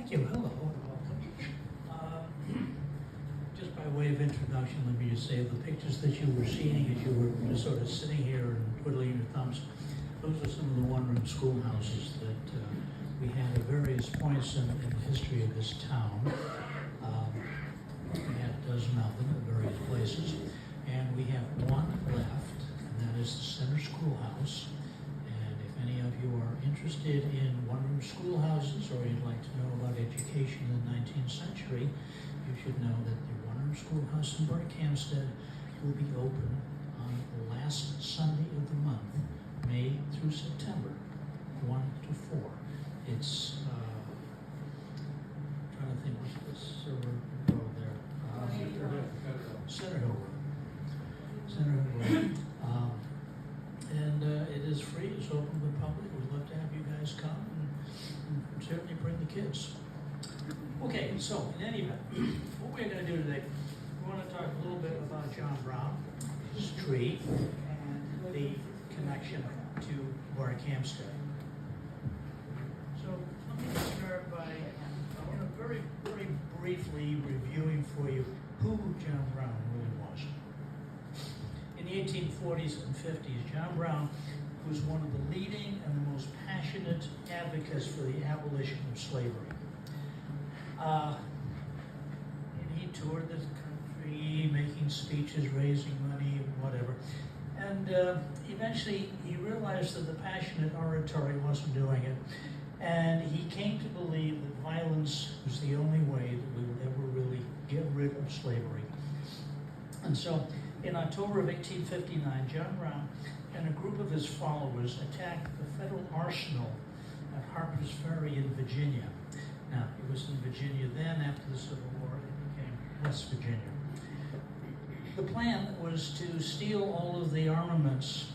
Thank you. Hello. Welcome. Just by way of introduction, let me just say the pictures that you were seeing as you were just sort of sitting here and twiddling your thumbs, those are some of the one-room schoolhouses that we had at various points in the history of this town. We had a dozen of them at various places, and we have one left, and that is the Center Schoolhouse. And if any of you are interested in one-room schoolhouses, or you'd like to know about education in the 19th century, you should know that the one-room schoolhouse in Barkhamsted will be open on the last Sunday of the month, May through September, 1 to 4. It's, trying to think, what's this road there? Center Hill Road. Center Hill Road. And it is free, it's open to the public. We'd love to have you guys come and certainly bring the kids. Okay, so in any event, what we're going to do today, we want to talk a little bit about John Brown, his tree, and the connection to Barkhamsted. So let me start by very, very briefly reviewing for you who John Brown really was. In the 1840s and 50s, John Brown was one of the leading and the most passionate advocates for the abolition of slavery. And he toured the country, making speeches, raising money, whatever. And eventually he realized that the passionate oratory wasn't doing it. And he came to believe that violence was the only way that we would ever really get rid of slavery. And so in October of 1859, John Brown and a group of his followers attacked the federal arsenal at Harper's Ferry in Virginia. Now, it was in Virginia then. After the Civil War, it became West Virginia. The plan was to steal all of the armaments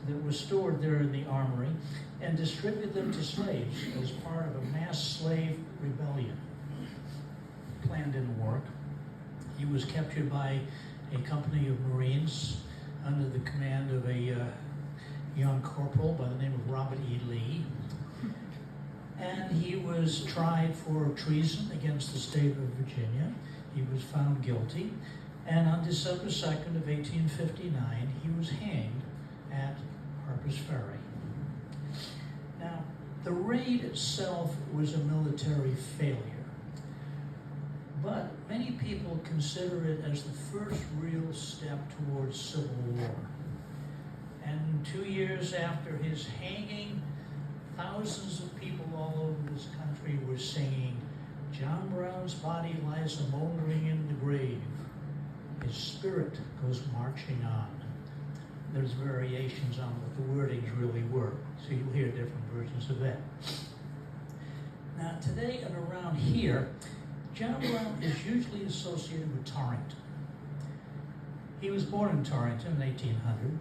that were stored there in the armory and distribute them to slaves as part of a mass slave rebellion. The plan didn't work. He was captured by a company of Marines under the command of a young corporal by the name of Robert E. Lee. And he was tried for treason against the state of Virginia. He was found guilty. And on December 2nd of 1859, he was hanged at Harper's Ferry. Now, the raid itself was a military failure. But many people consider it as the first real step towards civil war. And 2 years after his hanging, thousands of people all over this country were singing, "John Brown's body lies a-mouldering in the grave. His spirit goes marching on." There's variations on what the wordings really were, so you'll hear different versions of that. Now, today and around here, John Brown is usually associated with Torrington. He was born in Torrington in 1800.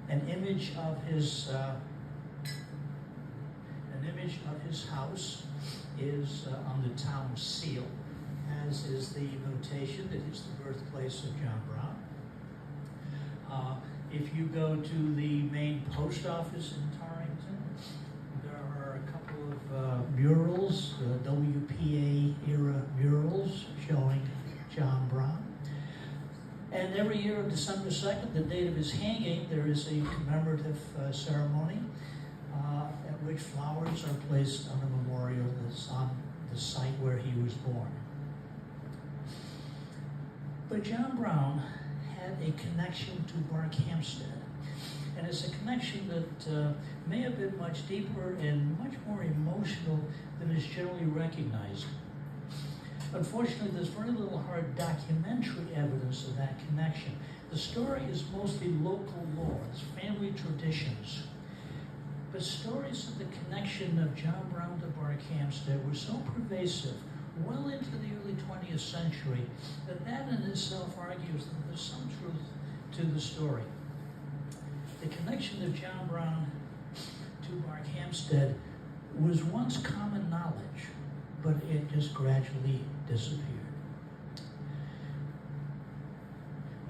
An image of his house is on the town seal, as is the notation that it's the birthplace of John Brown. If you go to the main post office in Torrington, there are a couple of murals, WPA-era murals showing John Brown. And every year on December 2nd, the date of his hanging, there is a commemorative ceremony at which flowers are placed on a memorial that's on the site where he was born. But John Brown had a connection to Barkhamsted, and it's a connection that may have been much deeper and much more emotional than is generally recognized. Unfortunately, there's very little hard documentary evidence of that connection. The story is mostly local lore, it's family traditions. But stories of the connection of John Brown to Barkhamsted were so pervasive well into the early 20th century that in itself argues that there's some truth to the story. The connection of John Brown to Barkhamsted was once common knowledge, but it just gradually disappeared.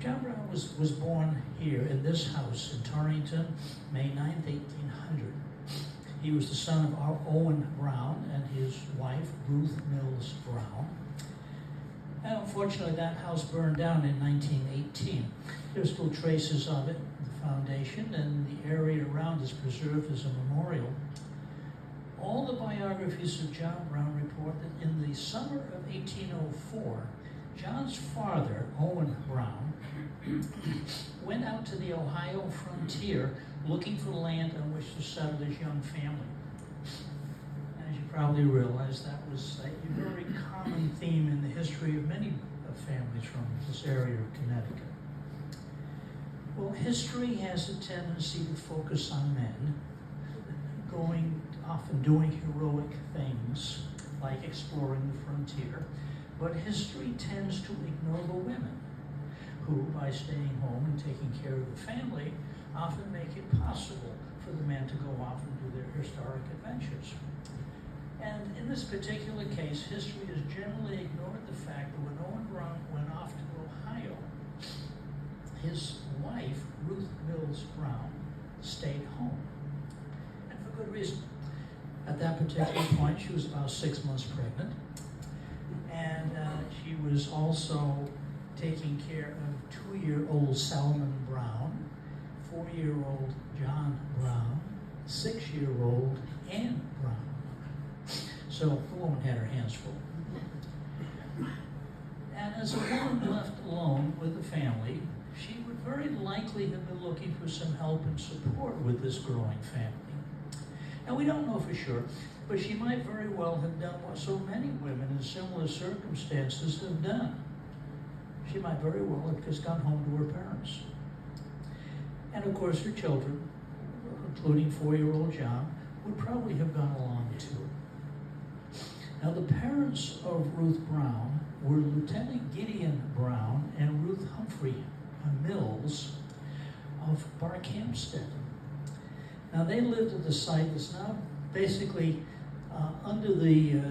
John Brown was born here in this house in Torrington, May 9th, 1800. He was the son of Owen Brown and his wife, wife, Ruth Mills Brown. And unfortunately, that house burned down in 1918. There are still traces of it, the foundation, and the area around is preserved as a memorial. All the biographies of John Brown report that in the summer of 1804, John's father, Owen Brown, went out to the Ohio frontier looking for land on which to settle his young family. As you probably realize, that was a very common theme in the history of many families from this area of Connecticut. Well, history has a tendency to focus on men, often doing heroic things, like exploring the frontier, but history tends to ignore the women, who, by staying home and taking care of the family, often make it possible for the men to go off and do their historic adventures. And in this particular case, history has generally ignored the fact that when Owen Brown went off to Ohio, his wife, Ruth Mills Brown, stayed home. And for good reason. At that particular point, she was about 6 months pregnant. And she was also taking care of 2-year-old Salmon Brown, 4-year-old John Brown, 6-year-old Anne Brown. So the woman had her hands full. And as a woman left alone with the family, she would very likely have been looking for some help and support with this growing family. Now, we don't know for sure, but she might very well have done what so many women in similar circumstances have done. She might very well have just gone home to her parents. And of course, her children, including 4-year-old John, would probably have gone along too. Now, the parents of Ruth Brown were Lieutenant Gideon Brown and Ruth Humphrey Mills of Barkhamsted. Now, they lived at the site that's now basically under the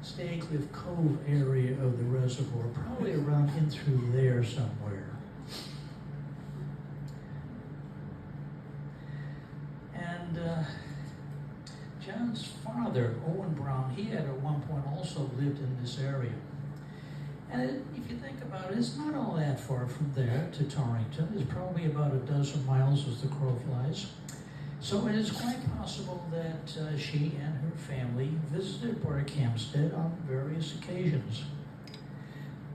Staycliffe Cove area of the reservoir, probably around in through there somewhere. And John's father, Owen Brown, he had at one point also lived in this area. And if you think about it, it's not all that far from there to Torrington. It's probably about a dozen miles as the crow flies. So it is quite possible that she and her family visited Barkhamsted on various occasions.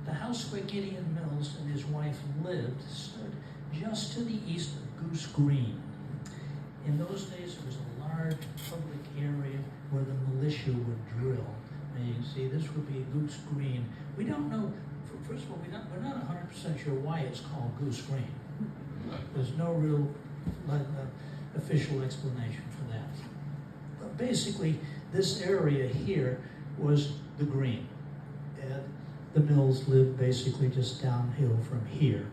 The house where Gideon Mills and his wife lived stood just to the east of Goose Green. In those days, it was a large public area where the militia would drill. And you can see this would be Goose Green. We don't know, first of all, we're not 100% sure why it's called Goose Green. There's no real official explanation for that. But basically, this area here was the green. And the Mills lived basically just downhill from here.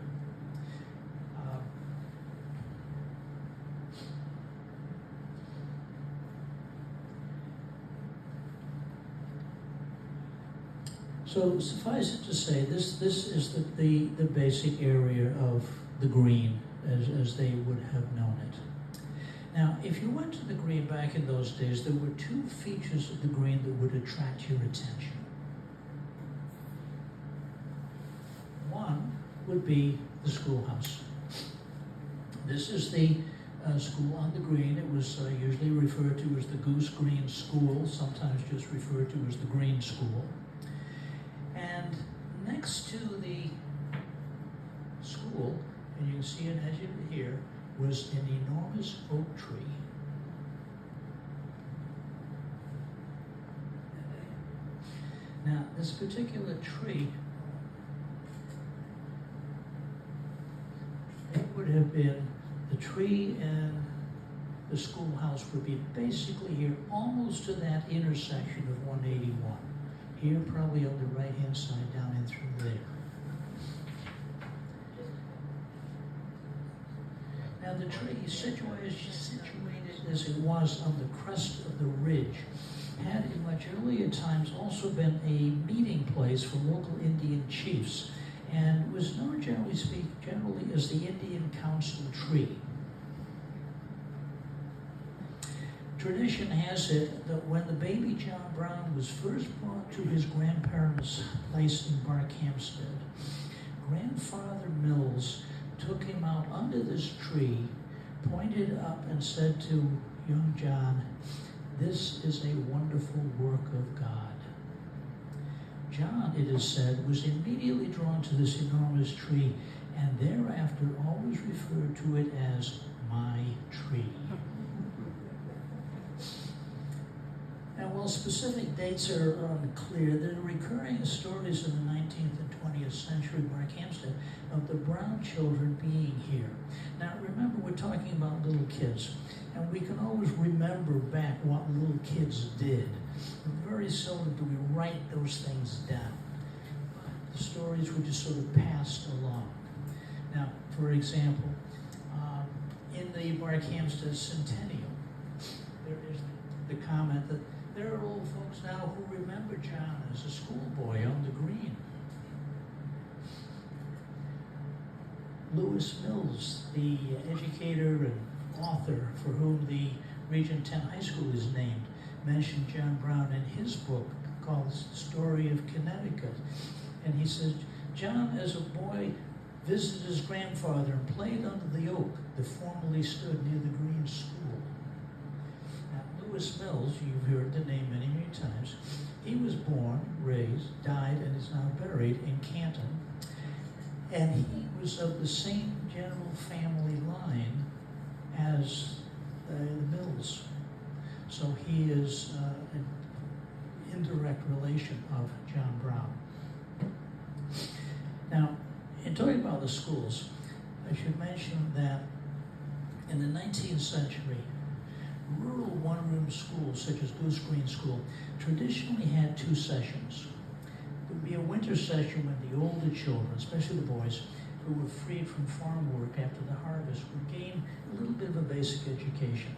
So suffice it to say, this is the basic area of the green as they would have known it. Now, if you went to the green back in those days, there were 2 features of the green that would attract your attention. One would be the schoolhouse. This is the school on the green. It was usually referred to as the Goose Green School, sometimes just referred to as the Green School. And next to the school, and you can see an edge of it here, was an enormous oak tree. Now, this particular tree, it would have been, the tree and the schoolhouse would be basically here, almost to that intersection of 181. Here, probably on the right-hand side, down in through there. Now, the tree, situated as it was on the crest of the ridge, had in much earlier times also been a meeting place for local Indian chiefs, and was known, generally as the Indian Council tree. Tradition has it that when the baby John Brown was first brought to his grandparents' place in Barkhamsted, Grandfather Mills took him out under this tree, pointed up and said to young John, "This is a wonderful work of God." John, it is said, was immediately drawn to this enormous tree and thereafter always referred to it as my tree. Now, while specific dates are unclear, there are recurring stories in the 19th and 20th century Barkhamsted of the Brown children being here. Now, remember, we're talking about little kids, and we can always remember back what little kids did. Very seldom do we write those things down. The stories were just sort of passed along. Now, for example, in the Barkhamsted Centennial, there is the comment that there are old folks now who remember John as a schoolboy on the green. Lewis Mills, the educator and author for whom the Region 10 High School is named, mentioned John Brown in his book called The Story of Connecticut. And he says, John, as a boy, visited his grandfather and played under the oak that formerly stood near the Green School. Lewis Mills, you've heard the name many, many times. He was born, raised, died, and is now buried in Canton. And he was of the same general family line as the Mills. So he is an indirect relation of John Brown. Now, in talking about the schools, I should mention that in the 19th century, rural one-room schools, such as Goose Green School, traditionally had two sessions. There would be a winter session when the older children, especially the boys, who were freed from farm work after the harvest, would gain a little bit of a basic education.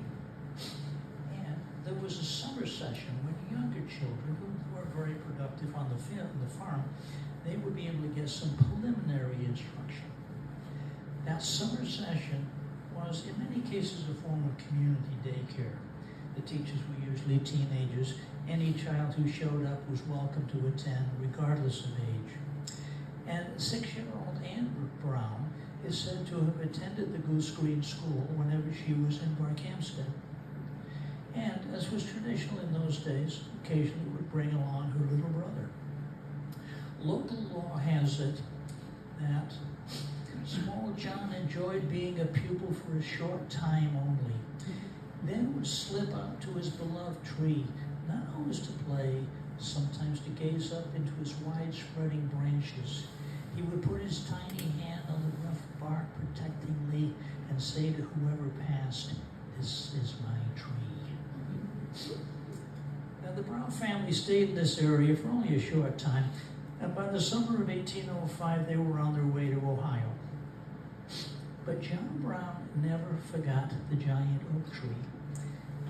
And there was a summer session when younger children, who were very productive on the farm, they would be able to get some preliminary instruction. That summer session was, in many cases, a form of community daycare. The teachers were usually teenagers. Any child who showed up was welcome to attend, regardless of age. And 6-year-old Anne Brown is said to have attended the Goose Green School whenever she was in Barkhamsted. And, as was traditional in those days, occasionally would bring along her little brother. Local law has it that small John enjoyed being a pupil for a short time only, then would slip out to his beloved tree, not always to play, sometimes to gaze up into its wide-spreading branches. He would put his tiny hand on the rough bark protectingly and say to whoever passed, "This is my tree." Now, the Brown family stayed in this area for only a short time, and by the summer of 1805, they were on their way to Ohio. But John Brown never forgot the giant oak tree,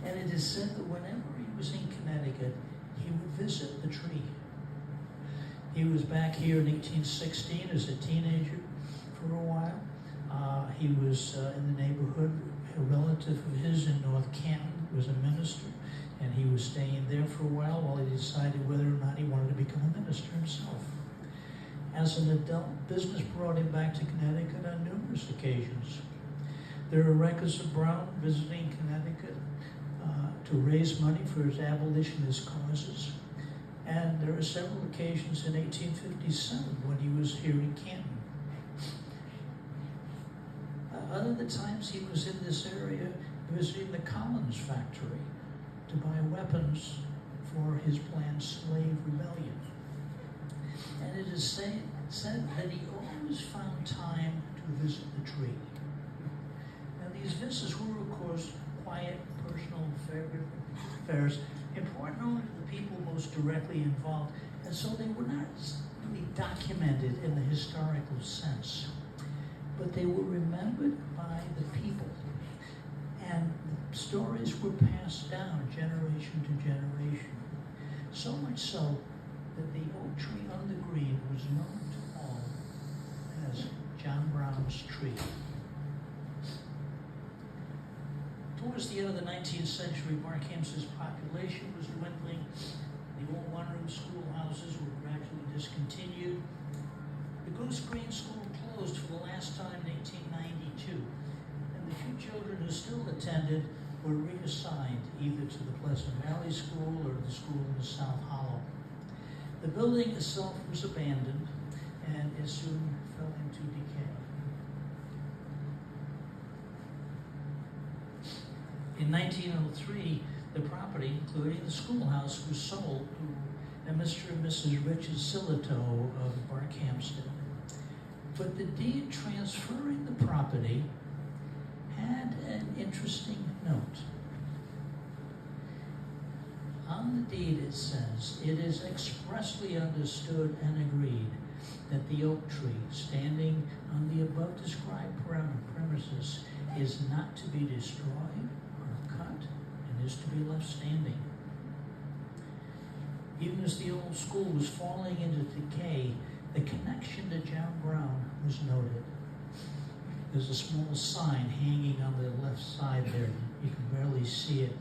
and it is said that whenever he was in Connecticut, he would visit the tree. He was back here in 1816 as a teenager for a while. He was in the neighborhood. A relative of his in North Canton was a minister, and he was staying there for a while he decided whether or not he wanted to become a minister himself. As an adult, business brought him back to Connecticut on numerous occasions. There are records of Brown visiting Connecticut to raise money for his abolitionist causes. And there are several occasions in 1857 when he was here in Canton. Other times he was in this area visiting the Collins factory to buy weapons for his planned slave rebellion. And it is said that he always found time to visit the tree. Now, these visits were, of course, quiet, personal affairs, important only to the people most directly involved, and so they were not really documented in the historical sense, but they were remembered by the people, and the stories were passed down generation to generation, so much so that the oak tree on the green was known to all as John Brown's tree. Towards the end of the 19th century, Barkhamsted's population was dwindling. The old one-room schoolhouses were gradually discontinued. The Goose Green School closed for the last time in 1892, and the few children who still attended were reassigned either to the Pleasant Valley School or the school in the South Hollow. The building itself was abandoned, and it soon fell into decay. In 1903, the property, including the schoolhouse, was sold to Mr. and Mrs. Richard Silito of Barkhamsted. But the deed transferring the property had an interesting note. On the deed it says, "It is expressly understood and agreed that the oak tree standing on the above described premises is not to be destroyed or cut and is to be left standing." Even as the old school was falling into decay, the connection to John Brown was noted. There's a small sign hanging on the left side there. You can barely see it.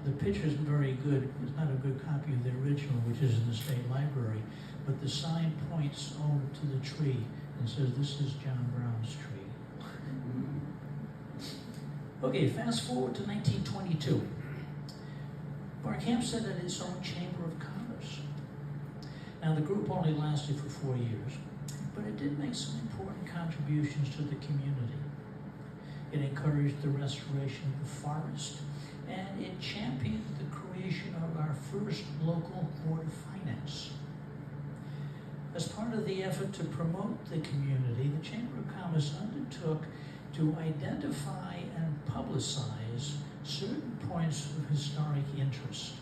The picture isn't very good. It's not a good copy of the original, which is in the State Library. But the sign points over to the tree and says, "This is John Brown's tree." Okay, fast forward to 1922. Barkhamsted had its own Chamber of Commerce. Now, the group only lasted for 4 years, but it did make some important contributions to the community. It encouraged the restoration of the forest, and it championed the creation of our first local Board of Finance. As part of the effort to promote the community, the Chamber of Commerce undertook to identify and publicize certain points of historic interest.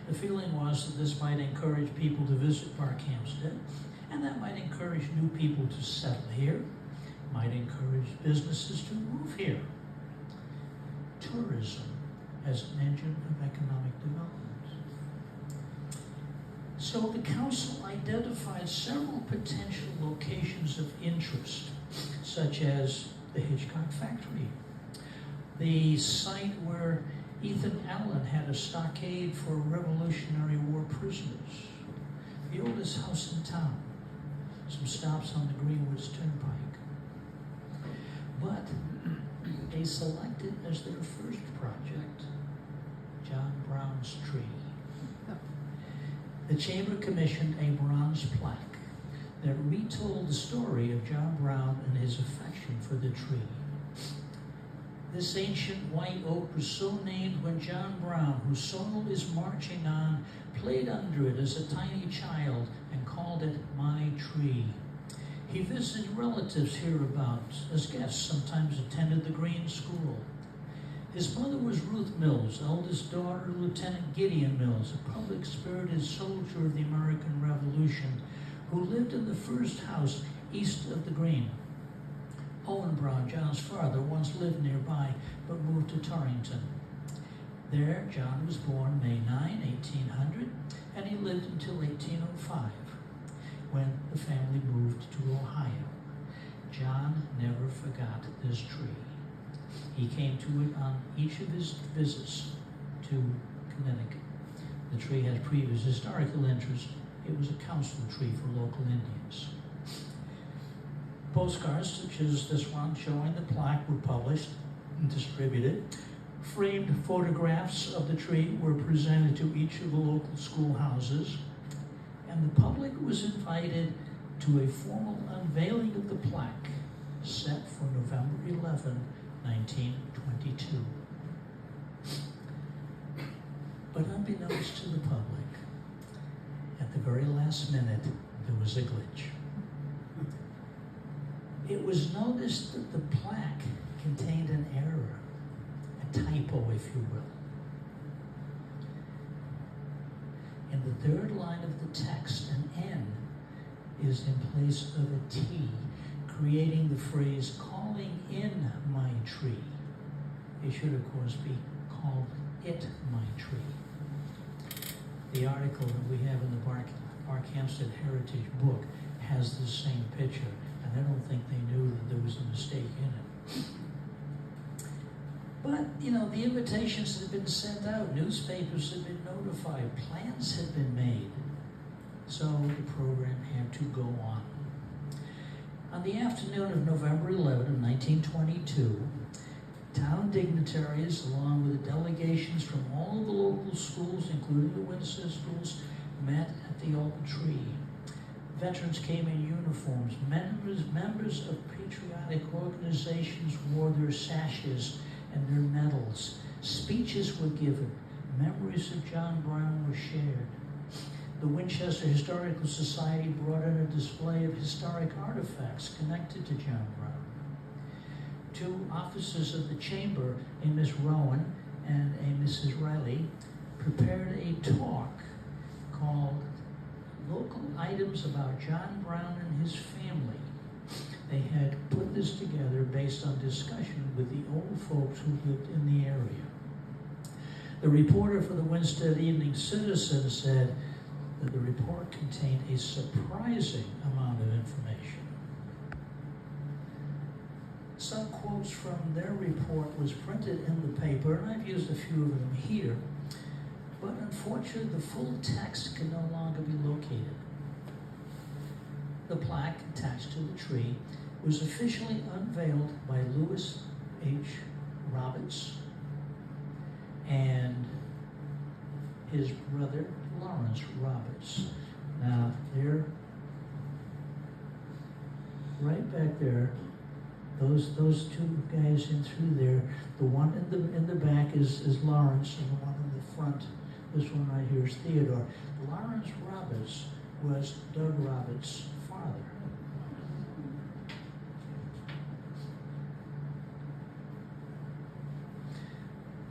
The feeling was that this might encourage people to visit Barkhamsted, and that might encourage new people to settle here, might encourage businesses to move here. Tourism as an engine of economic development. So the council identified several potential locations of interest, such as the Hitchcock factory, the site where Ethan Allen had a stockade for Revolutionary War prisoners, the oldest house in town, some stops on the Greenwoods Turnpike. But they selected as their first project John Brown's tree. The Chamber commissioned a bronze plaque that retold the story of John Brown and his affection for the tree. This ancient white oak was so named when John Brown, whose soul is marching on, played under it as a tiny child and called it "my tree." He visited relatives hereabouts as guests, sometimes attended the Green School. His mother was Ruth Mills, eldest daughter of Lieutenant Gideon Mills, a public-spirited soldier of the American Revolution, who lived in the first house east of the Green. Owen Brown, John's father, once lived nearby, but moved to Torrington. There, John was born May 9, 1800, and he lived until 1805, when the family moved to Ohio. John never forgot this tree. He came to it on each of his visits to Connecticut. The tree has previous historical interest. It was a council tree for local Indians. Postcards such as this one showing the plaque were published and distributed. Framed photographs of the tree were presented to each of the local schoolhouses, and the public was invited to a formal unveiling of the plaque set for November 11, 1922. But unbeknownst to the public, at the very last minute, there was a glitch. It was noticed that the plaque contained an error, a typo, if you will. In the third line of the text, an N is in place of a T, creating the phrase, "calling in my tree." It should, of course, be "called it my tree." The article that we have in the Barkhamsted Heritage book has the same picture, and I don't think they knew that there was a mistake in it. But, the invitations had been sent out, newspapers had been notified, plans had been made. So the program had to go on. On the afternoon of November 11 of 1922, town dignitaries, along with delegations from all of the local schools, including the Winstead schools, met at the old tree. Veterans came in uniforms. Members of patriotic organizations wore their sashes and their medals. Speeches were given. Memories of John Brown were shared. The Winchester Historical Society brought in a display of historic artifacts connected to John Brown. Two officers of the chamber, a Miss Rowan and a Mrs. Riley, prepared a talk called Local Items About John Brown and His Family. They had put this together based on discussion with the old folks who lived in the area. The reporter for the Winstead Evening Citizen said that the report contained a surprising amount of information. Some quotes from their report was printed in the paper, and I've used a few of them here, but unfortunately the full text can no longer be located. The plaque attached to the tree was officially unveiled by Lewis H. Roberts and his brother Lawrence Roberts. Now they're right back there. Those two guys in through there. The one in the back is Lawrence, and the one in the front, this one right here, is Theodore. Lawrence Roberts was Doug Roberts' father.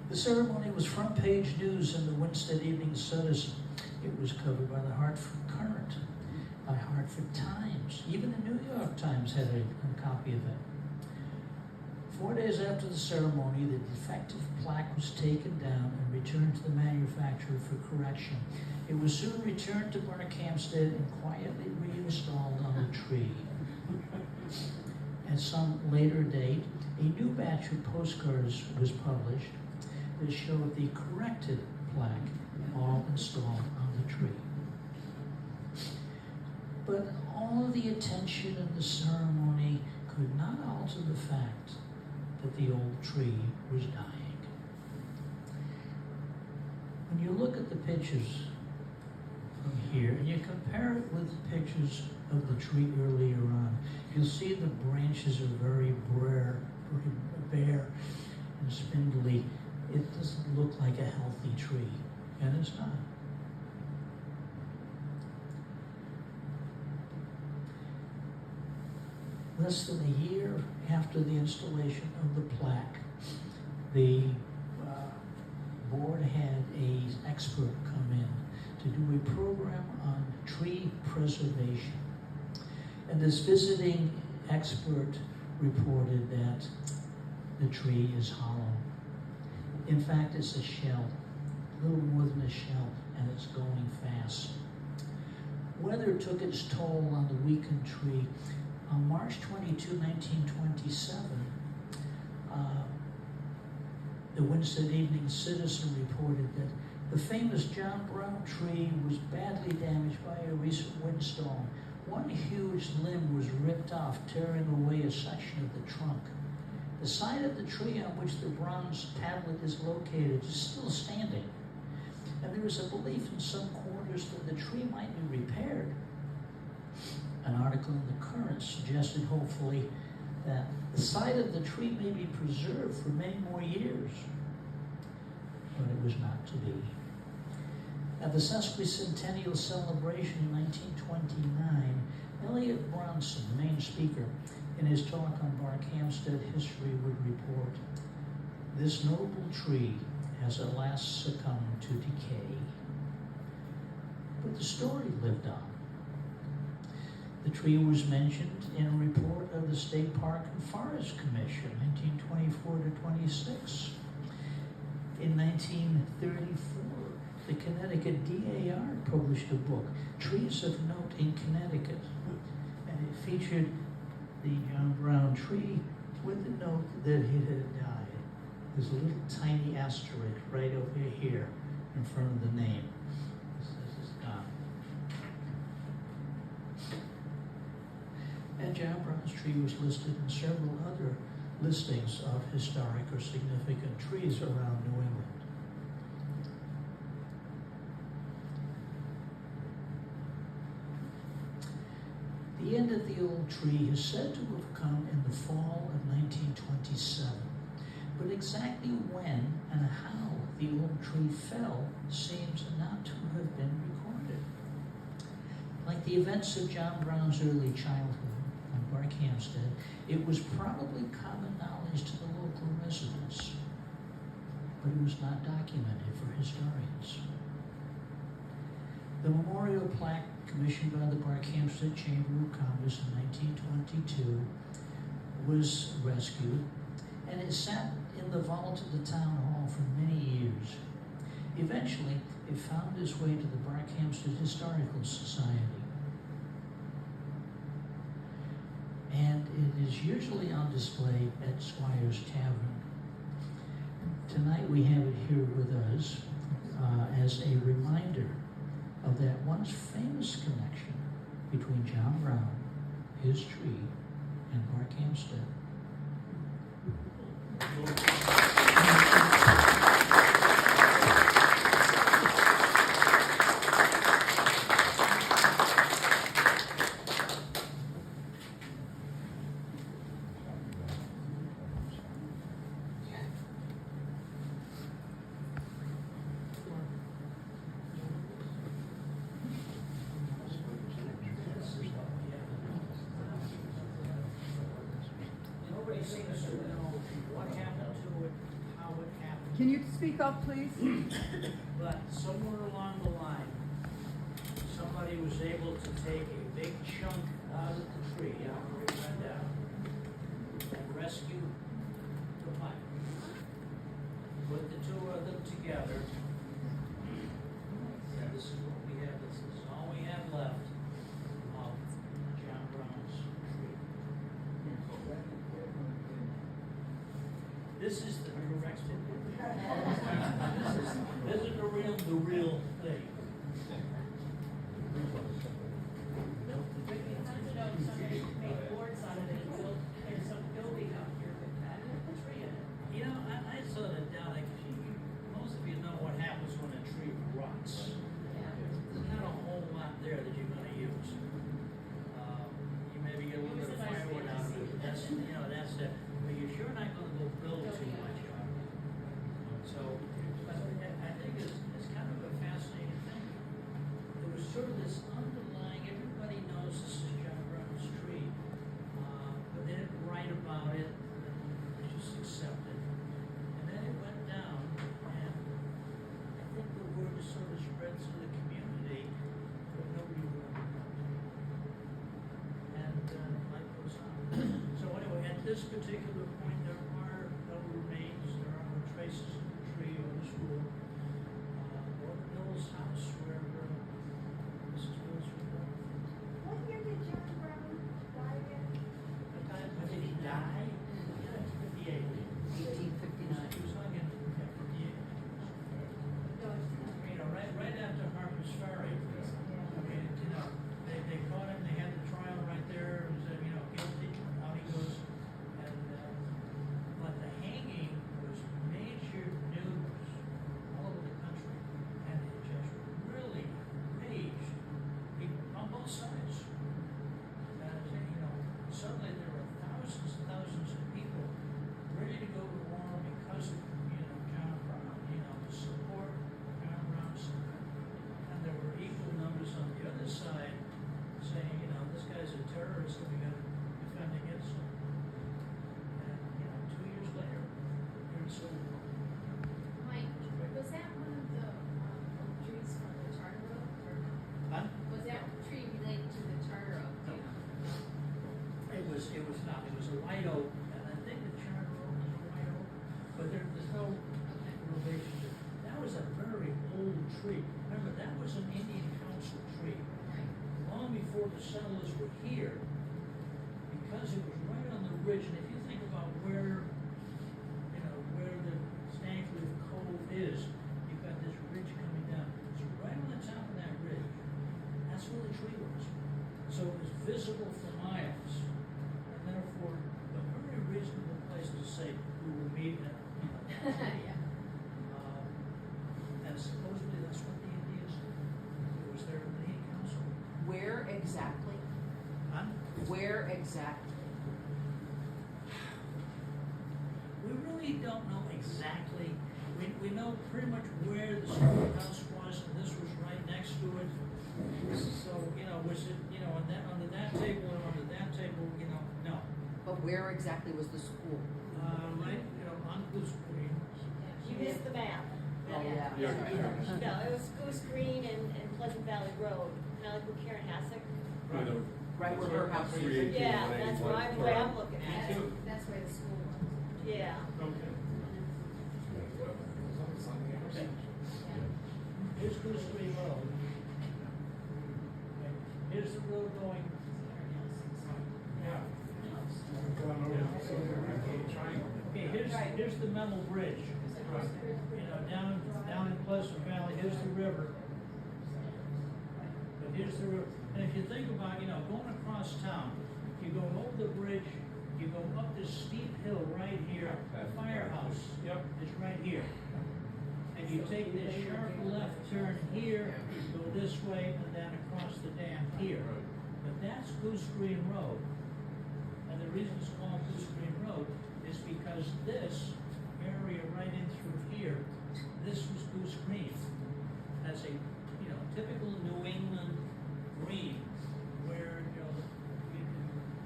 The ceremony was front page news in the Winstead Evening Citizen. It was covered by the Hartford Current, by Hartford Times. Even the New York Times had a copy of it. 4 days after the ceremony, the defective plaque was taken down and returned to the manufacturer for correction. It was soon returned to Barkhamsted and quietly reinstalled on the tree. At some later date, a new batch of postcards was published that showed the corrected plaque all installed on the tree. But all of the attention in the ceremony could not alter the fact that the old tree was dying. When you look at the pictures from here and you compare it with the pictures of the tree earlier on, you'll see the branches are very bare and spindly. It doesn't look like a healthy tree, and it's not. Less than a year after the installation of the plaque, the board had an expert come in to do a program on tree preservation. And this visiting expert reported that the tree is hollow. In fact, it's a shell, a little more than a shell, and it's going fast. Weather took its toll on the weakened tree. On March 22, 1927, the Winstead Evening Citizen reported that the famous John Brown tree was badly damaged by a recent windstorm. One huge limb was ripped off, tearing away a section of the trunk. The side of the tree on which the bronze tablet is located is still standing, and there is a belief in some quarters that the tree might be repaired. An article in the Current suggested, hopefully, that the side of the tree may be preserved for many more years, but it was not to be. At the sesquicentennial celebration in 1929, Elliot Bronson, the main speaker, in his talk on Barkhamsted history would report, "This noble tree has at last succumbed to decay." But the story lived on. The tree was mentioned in a report of the State Park and Forest Commission, 1924 to 26. In 1934, the Connecticut DAR published a book, Trees of Note in Connecticut, and it featured the John Brown tree with the note that it had died. There's a little tiny asterisk right over here in front of the name. This is gone. And John Brown's tree was listed in several other listings of historic or significant trees around New England. The end of the old tree is said to have come in the fall of 1927, but exactly when and how the old tree fell seems not to have been recorded. Like the events of John Brown's early childhood on Barkhamsted, it was probably common knowledge to the local residents, but it was not documented for historians. The memorial plaque commissioned by the Barkhamsted Chamber of Commerce in 1922 was rescued, and it sat in the vault of the town hall for many years. Eventually, it found its way to the Barkhamsted Historical Society, and it is usually on display at Squire's Tavern. Tonight we have it here with us as a reminder of that once famous connection between John Brown, his tree, and Barkhamsted. Can you speak up, please? But somewhere along the line, somebody was able to take a big chunk out of the tree after it went down and rescue the pipe. Put the two of them together. And this is what we have. This is all we have left of John Brown's tree. This is the direct. This is the real thing. Somebody made boards out of it and built, there's some building out here with that tree in it. You know, I sort of doubt it. Most of you know what happens when a tree rots. There's not a whole lot there that you're going to use. You maybe get a little bit of firewood out of it. But that's, you know, that's it. But you're sure not going to go build too much on it. So, I think it's kind of a fascinating thing. There was sort of this underlying, everybody knows this is John Brown's tree, but they didn't write about it, they just accepted it. And then it went down, and I think the word sort of spread through the community, but nobody wrote about it. And life goes on. So anyway, at this particular point, there are no remains, there are no traces of the tree or the school, or the Mills house where Mrs. Mills was born. What year did John Brown die again? When did he die? 58. 1859. He was hung in 58. You know, right after Harper's Ferry. I mean, you know, they caught him, they had the trial right there, it was, you know, guilty, out he goes. And, but the hanging was major news all over the country. And it just really raged people on both sides. And, you know, suddenly there were thousands and thousands of people ready to go to war because of, you know, John Brown, you know, to support John Brown's side. And there were equal numbers on the other side saying, you know, this guy's a terrorist and we got to defend against him. And, you know, 2 years later, here in Civil War. Mike, was that one of the oak trees from the Charter Oak? Or Huh? was that tree related to the Charter Oak? No. It was not. It was a white oak, and I think the Charter Oak was a white oak, but there's no relationship. That was a very old tree. Remember, that was an Indian Council tree. Right. Long before the settlers were here, because it was right on the ridge, and if you think about where, you know, where the exactly? Huh? Where exactly? We really don't know exactly. We know pretty much where the schoolhouse was, and this was right next to it. So, was it, on that, under that table and under that table, no. But where exactly was the school? Right, on Goose Green. You missed the map. Oh, yeah. Yeah. Sorry. No, it was Goose Green and Pleasant Valley Road, kind of like with Karen Hassick. Right where her house is. Yeah, that's what I'm looking at. That's where the school was. Yeah. Okay. Okay. Here's Goose Green Road. Okay. Here's the road going. Okay, here's the Memel Bridge. Down in Pleasant Valley, here's the river. But here's the river. And if you think about, going across town, you go over the bridge, you go up this steep hill right here, the firehouse is right here. And you take this sharp left turn here, go this way, and then across the dam here. But that's Goose Green Road. And the reason it's called Goose Green Road is because this area right in through here, this was Goose Green. As a, typical New England green, where, you can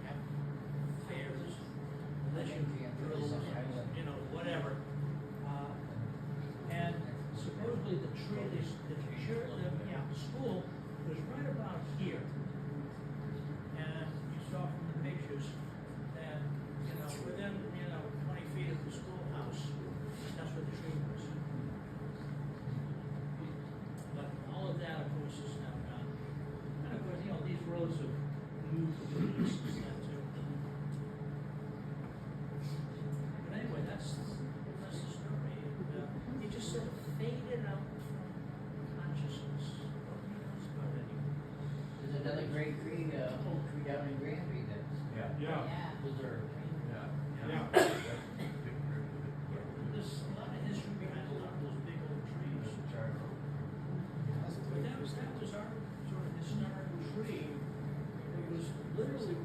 have fairs, religion drills, whatever. And supposedly the school was right about here. And you saw from the pictures that, within, 20 feet of the schoolhouse, that's where the tree was. But all of that, of course, is now gone. And of course, these roads have moved to the east and that too. But anyway, that's the story. And, it just sort of faded out from consciousness. That's about it. There's another great tree, oak tree down in Granby that's preserved. There's a lot of history behind a lot of those big old trees. But that was our sort of historic tree. It was literally